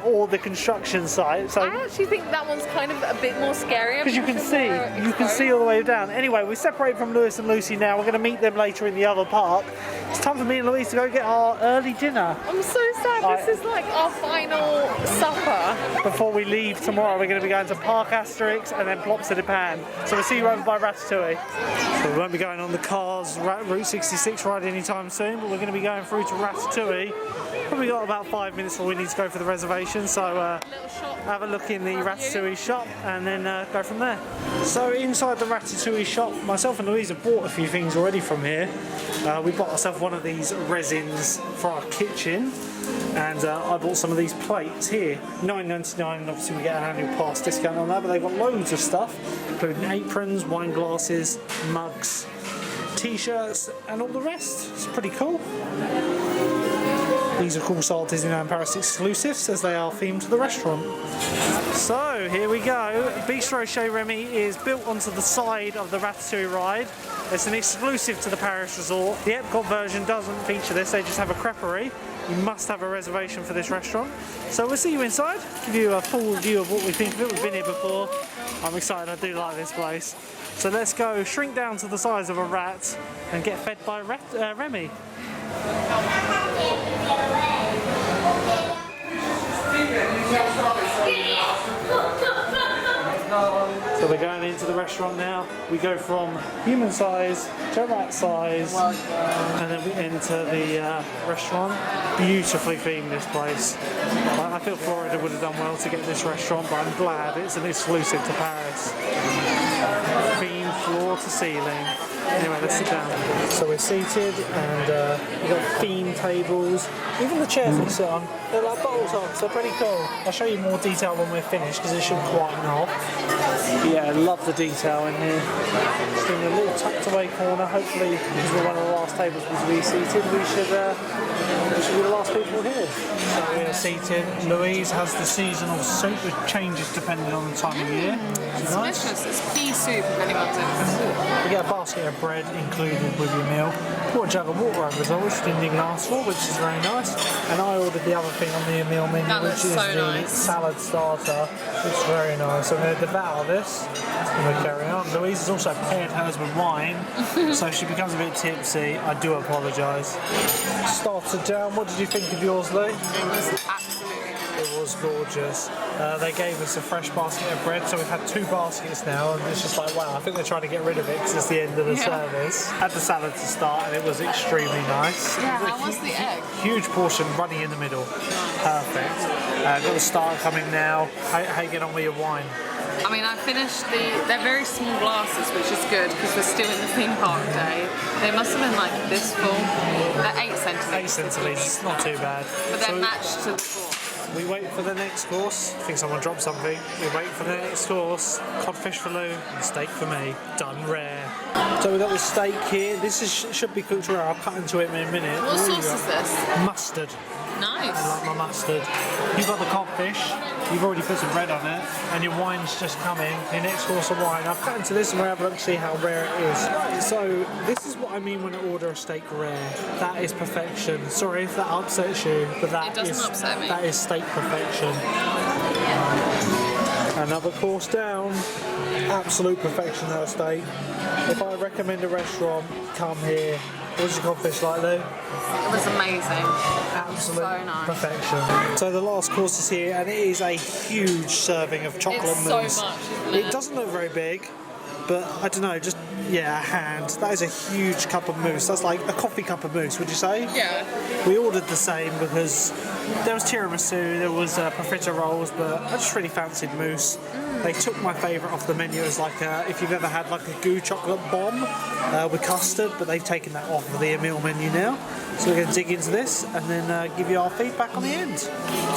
or the construction site. So I actually think that one's kind of a bit more scary. because you can see all the way down. Anyway, we're separated from Lewis and Lucy now. We're going to meet them later in the other park. It's time for me and Louise to go get our early dinner. I'm so sad. This is like our final supper. Before we leave tomorrow, we're going to be going to Park Asterix and then Plops to the Pan. So we'll see you over by Ratatouille. So we won't be going on the Cars Route 66 ride anytime soon, but we're going to be going through to Ratatouille. Probably got about 5 minutes before we need to go for the reservation, so have a look in the Ratatouille shop and then go from there. So inside the Ratatouille shop, myself and Louise have bought a few things already from here. We bought ourselves one of these resins for our kitchen, and I bought some of these plates here, $9.99, and obviously we get an annual pass discount on that, but they've got loads of stuff, including aprons, wine glasses, mugs, t-shirts and all the rest. It's pretty cool. These are cool style Disneyland Paris exclusives as they are themed to the restaurant. So here we go. Bistro Chez Remy is built onto the side of the Ratatouille ride. It's an exclusive to the Paris resort. The Epcot version doesn't feature this, they just have a creperie. You must have a reservation for this restaurant. So we'll see you inside, give you a full view of what we think of it. We've been here before. I'm excited, I do like this place. So let's go shrink down to the size of a rat and get fed by Remy. So we're going into the restaurant now. We go from human size to rat size, and then we enter the restaurant. Beautifully themed, this place. I feel Florida would have done well to get this restaurant, but I'm glad it's an exclusive to Paris. Themed floor to ceiling. Anyway, let's sit down. So we're seated, and we've got themed tables. Even the chairs we sit on, they're like bottle tops, they're pretty cool. I'll show you more detail when we're finished, because it should quieten off. Yeah, I love the detail in here. Just in a little tucked away corner, hopefully, because we're one of the last tables to be seated, we should be the last people here. So we're seated. Louise has the seasonal soup, which changes depending on the time of year. It's delicious. It's pea soup if anyone's interested. You get a basket of bread included with your meal. Bought a jug of water over as well, which didn't even ask for, which is very nice. And I ordered the other thing on the meal menu, which is the salad starter, which is very nice. So I'm going to devour this and we'll carry on. Louise has also paired hers with wine, so she becomes a bit tipsy. I do apologise. Started down. What did you think of yours, Lou? It was absolutely It was gorgeous. They gave us a fresh basket of bread, so we've had 2 baskets now, and it's just like, wow, I think they're trying to get rid of it because it's the end of the service. Had the salad to start, and it was extremely nice. Yeah, how was the egg? Huge portion running in the middle. Perfect. Got the starter coming now. How you get on with your wine? I mean, I finished they're very small glasses, which is good because we're still in the theme park day. They must have been like this full. They're 8 centimetres. 8 centimetres, not too bad. But they're matched to the floor. We wait for the next course. I think someone dropped something. We wait for the next course. Codfish for Lou and steak for me. Done rare. So we've got the steak here. This should be cooked rare. I'll cut into it in a minute. What sauce is this? Mustard. Nice. I like my mustard. You've got the codfish. You've already put some bread on it, and your wine's just coming. Your next course of wine. I've cut into this and we'll have a look to see how rare it is. Right, so this is what I mean when I order a steak rare. That is perfection. Sorry if that upsets you, but It doesn't upset me. that is steak perfection. Another course down. Absolute perfection of steak. If I recommend a restaurant, come here. What was your codfish like, Lou? It was amazing. Absolute So nice. perfection. So the last course is here, and it is a huge serving of chocolate It's mousse. so much, isn't it? It doesn't look very big, but I don't know, just, yeah, a hand. That is a huge cup of mousse. That's like a coffee cup of mousse, would you say? Yeah. We ordered the same because there was tiramisu, there was profiteroles, but I just really fancied mousse. They took my favourite off the menu as like if you've ever had like a goo chocolate bomb with custard, but they've taken that off of the meal menu now. So we're going to dig into this and then give you our feedback on the end.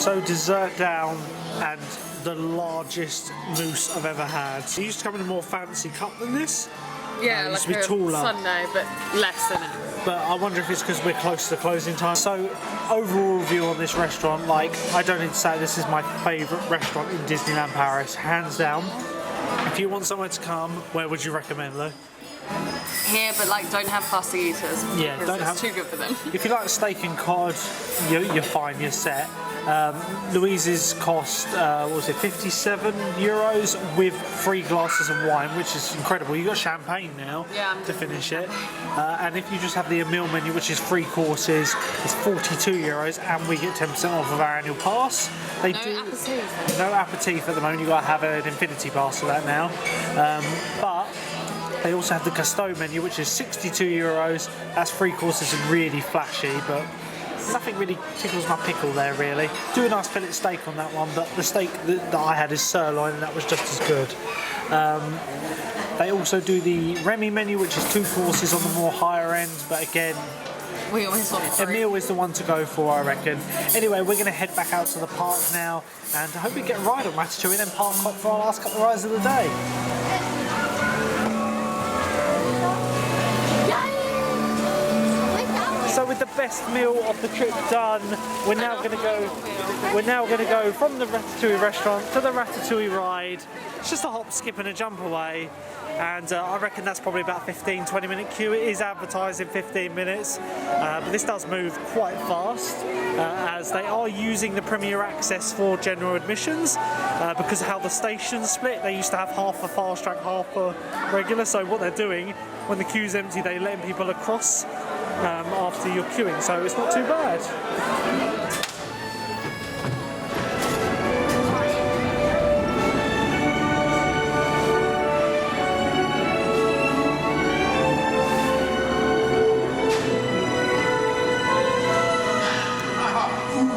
So dessert down, and the largest mousse I've ever had. It used to come in a more fancy cup than this. Yeah, It used like to be a taller. Sunday, but less in it. But I wonder if it's because we're close to closing time. So, overall review on this restaurant, like, I don't need to say this is my favourite restaurant in Disneyland Paris, hands down. If you want somewhere to come, where would you recommend, Lou? Here, but like don't have fajitas. Yeah, don't have. It's too good for them. If you like steak and cod, you're fine. You're set. Louise's cost what was it, €57 with 3 glasses of wine, which is incredible. You got champagne now to finish it. And if you just have the meal menu, which is 3 courses, it's €42, and we get 10% off of our annual pass. They Aperitif. No aperitif at the moment. You got to have an infinity pass for that now. But they also have the Gusto menu, which is €62. That's 3 courses and really flashy, but nothing really tickles my pickle there, really. Do a nice fillet steak on that one, but the steak that I had is sirloin, and that was just as good. They also do the Remy menu, which is 2 courses on the more higher end, but again, We always want a meal is the one to go for, I reckon. Anyway, we're going to head back out to the park now, and I hope we get a ride on Ratatouille and then park hop for our last couple of rides of the day. So with the best meal of the trip done, we're now going to go from the Ratatouille restaurant to the Ratatouille ride. It's just a hop, skip and a jump away, and I reckon that's probably about 15-20 minute queue. It is advertised in 15 minutes, but this does move quite fast as they are using the Premier Access for general admissions because of how the stations split. They used to have half for fast track, half for regular, so what they're doing when the queue's empty, they're letting people across after you're queuing, so it's not too bad.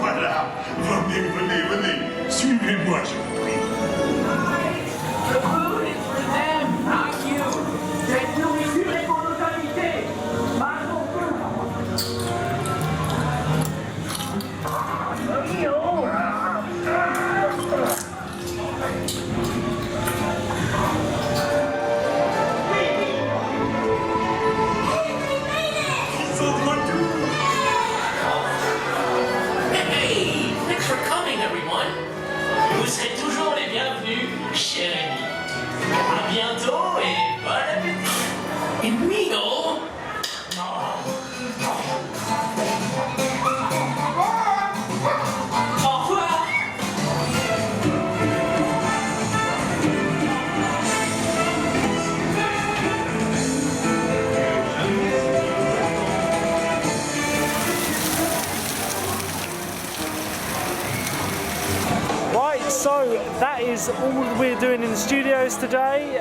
Voilà, venez, suivez-moi, je vous prie. The food is for them, not you. Cette nourriture est pour nos invités. Hey, thanks for coming, everyone. Vous serez toujours les bienvenus chez Remy. À bientôt et bon appétit. Et Mino. Au revoir. Right, so that is all we're doing in the studios today.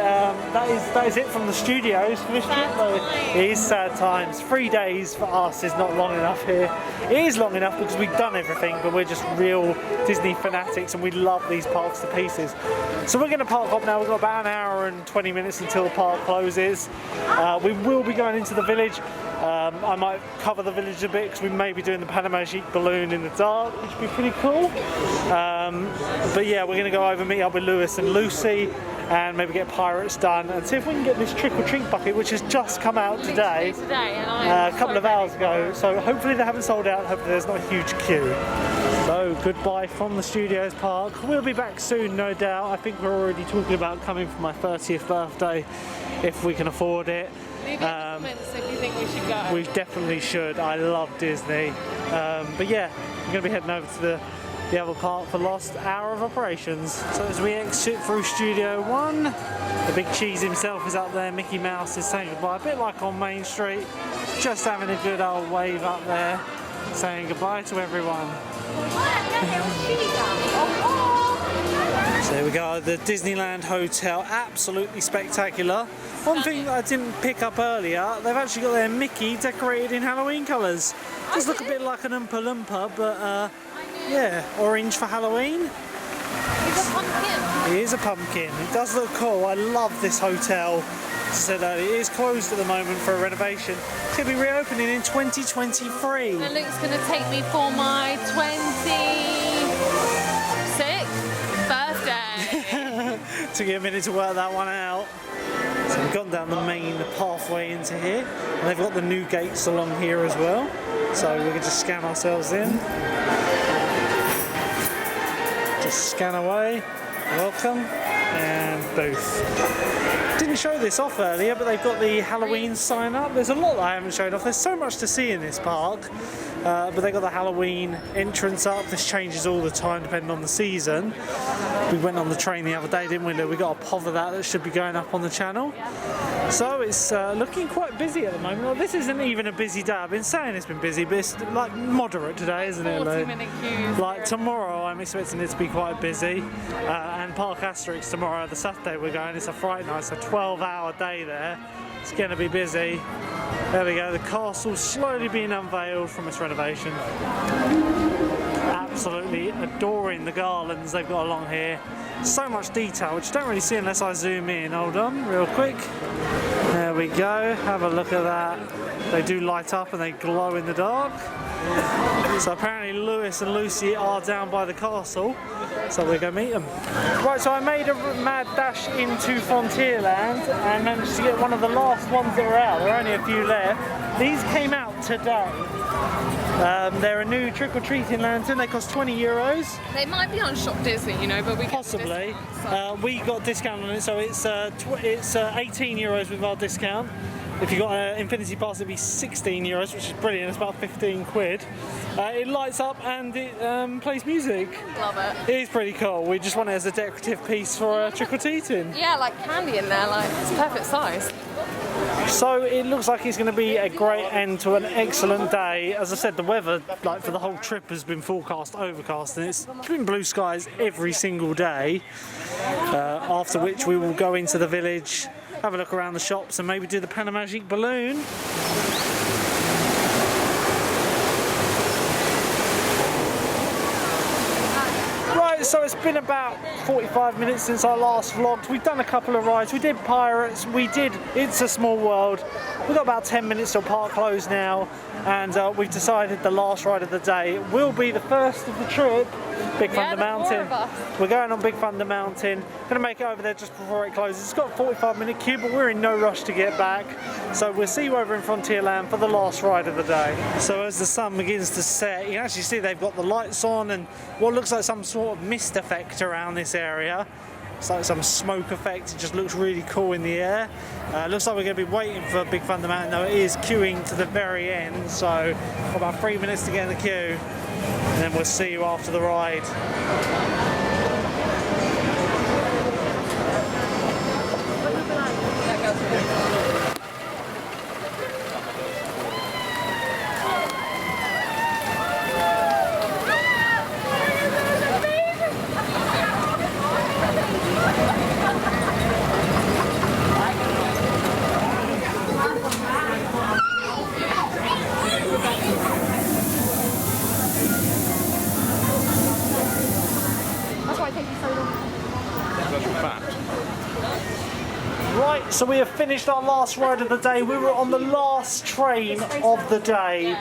That is it from the studios for this trip. It is sad times. 3 days for us is not long enough here. It is long enough because we've done everything, but we're just real Disney fanatics and we love these parks to pieces. So we're going to park up now. We've got about an hour and 20 minutes until the park closes. We will be going into the village. I might cover the village a bit because we may be doing the Panama Chic balloon in the dark, which would be pretty cool. But yeah, we're going to go over, meet up with Lewis and Lucy, and maybe get Pirates done, and see if we can get this trick or treat bucket, which has just come out today, a couple of hours ago. So hopefully they haven't sold out. Hopefully there's not a huge queue. So goodbye from the Studios Park. We'll be back soon, no doubt. I think we're already talking about coming for my 30th birthday, if we can afford it. Leave in the comments if you think we should go. We definitely should. I love Disney. But yeah, I'm going to be heading over to the other park for the last hour of operations. So as we exit through Studio 1, the big cheese himself is up there. Mickey Mouse is saying goodbye, a bit like on Main Street, just having a good old wave up there, saying goodbye to everyone. So there we go, the Disneyland Hotel, absolutely spectacular. One thing that I didn't pick up earlier, they've actually got their Mickey decorated in Halloween colours. Does look a bit like an Oompa Loompa, but yeah, orange for Halloween. It's a pumpkin. It is a pumpkin. It does look cool. I love this hotel. As I said earlier, it is closed at the moment for a renovation. It's going to be reopening in 2023. And Luke's going to take me for my 26th birthday. Took you a minute to work that one out. So we've gone down the main pathway into here, and they've got the new gates along here as well. So we can just scan ourselves in. Just scan away. Welcome. and booth. Didn't show this off earlier, but they've got the Halloween sign up. There's a lot that I haven't showed off. There's so much to see in this park, but they've got the Halloween entrance up. This changes all the time depending on the season. We went on the train the other day, didn't we? We got a POV of that should be going up on the channel. So it's looking quite busy at the moment. Well, this isn't even a busy day. I've been saying it's been busy, but it's like moderate today, isn't it? 40-minute queues. Like tomorrow, I'm expecting it to be quite busy. And Park Asterix tomorrow, the Saturday we're going, it's a Friday night, it's a 12-hour day there. It's going to be busy. There we go, the castle's slowly being unveiled from its renovation. Absolutely adoring the garlands they've got along here. So much detail, which you don't really see unless I zoom in. Hold on, real quick. There we go, have a look at that. They do light up and they glow in the dark. So apparently Lewis and Lucy are down by the castle, so we're going to meet them. Right, so I made a mad dash into Frontierland and managed to get one of the last ones that were out. There are only a few left. These came out today. They're a new trick-or-treating lantern. They cost €20. They might be on Shop Disney, you know, but we possibly. Get discount, so. We got discount on it, so it's €18 with our discount. If you got an Infinity Pass, it'd be €16, which is brilliant. It's about 15 quid. It lights up and it plays music. Love it. It is pretty cool. We just want it as a decorative piece for trick-or-treating. Yeah, like candy in there, like it's perfect size. So it looks like it's going to be a great end to an excellent day. As I said, the weather, like for the whole trip, has been forecast overcast, and it's been blue skies every single day. After which we will go into the village, have a look around the shops, and maybe do the Panamagic balloon. So it's been about 45 minutes since I last vlogged. We've done a couple of rides. We did Pirates, we did It's a Small World. We've got about 10 minutes till park close now, and we've decided the last ride of the day will be the first of the trip, Big Thunder Mountain. We're going on Big Thunder Mountain. Gonna make it over there just before it closes. It's got a 45-minute queue, but we're in no rush to get back. So we'll see you over in Frontierland for the last ride of the day. So as the sun begins to set, you can actually see they've got the lights on and what looks like some sort of mist effect around this area. It's like some smoke effect. It just looks really cool in the air. Looks like we're going to be waiting for Big Thunder Mountain, though it is queuing to the very end. So about 3 minutes to get in the queue, and then we'll see you after the ride. Right, so we have finished our last ride of the day. We were on the last train of the day.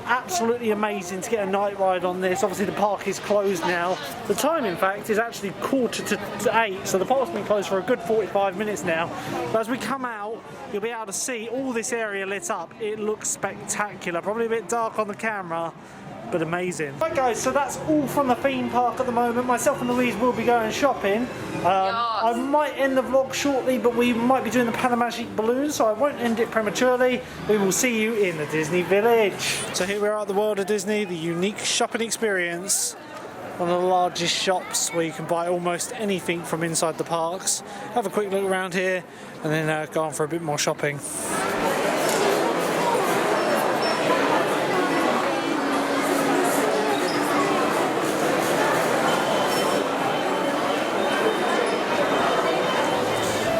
Absolutely amazing to get a night ride on this. Obviously the park is closed now. The time, in fact, is actually 7:45, so the park's been closed for a good 45 minutes now. But as we come out, you'll be able to see all this area lit up. It looks spectacular. Probably a bit dark on the camera, but amazing. Right guys, so that's all from the theme park at the moment. Myself and Louise will be going shopping. I might end the vlog shortly, but we might be doing the Panamagic balloon, so I won't end it prematurely. We will see you in the Disney Village. So here we are at the World of Disney, the unique shopping experience. One of the largest shops where you can buy almost anything from inside the parks. Have a quick look around here and then go on for a bit more shopping.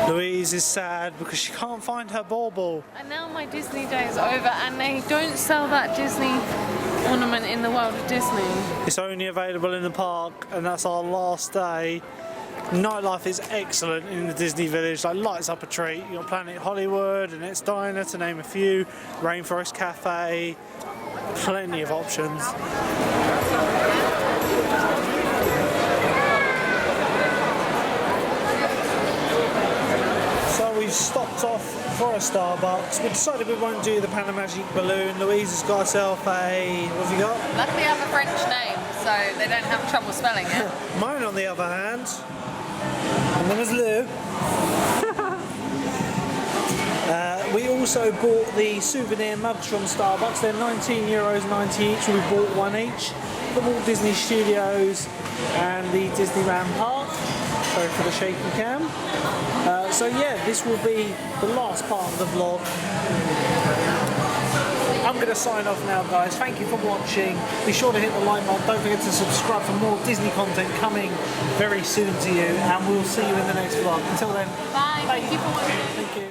Louise is sad because she can't find her bauble. And now my Disney day is over and they don't sell that Disney ornament in the World of Disney. It's only available in the park and that's our last day. Nightlife is excellent in the Disney Village, like lights up a treat. You've got Planet Hollywood and its Diner to name a few, Rainforest Cafe, plenty of options. So we've stopped off for a Starbucks. We decided we won't do the Panamagic balloon. Louise has got herself a, what have you got? Luckily I have a French name, so they don't have trouble spelling it. Mine, on the other hand, And then there's Lou. We also bought the souvenir mugs from Starbucks. They're €19.90 each. We bought one each. The Walt Disney Studios and the Disneyland Park. Sorry for the shaky cam. So yeah, this will be the last part of the vlog. I'm going to sign off now, guys. Thank you for watching. Be sure to hit the like button. Don't forget to subscribe for more Disney content coming very soon to you. And we'll see you in the next vlog. Until then, Bye. bye. Thank you for watching. Thank you.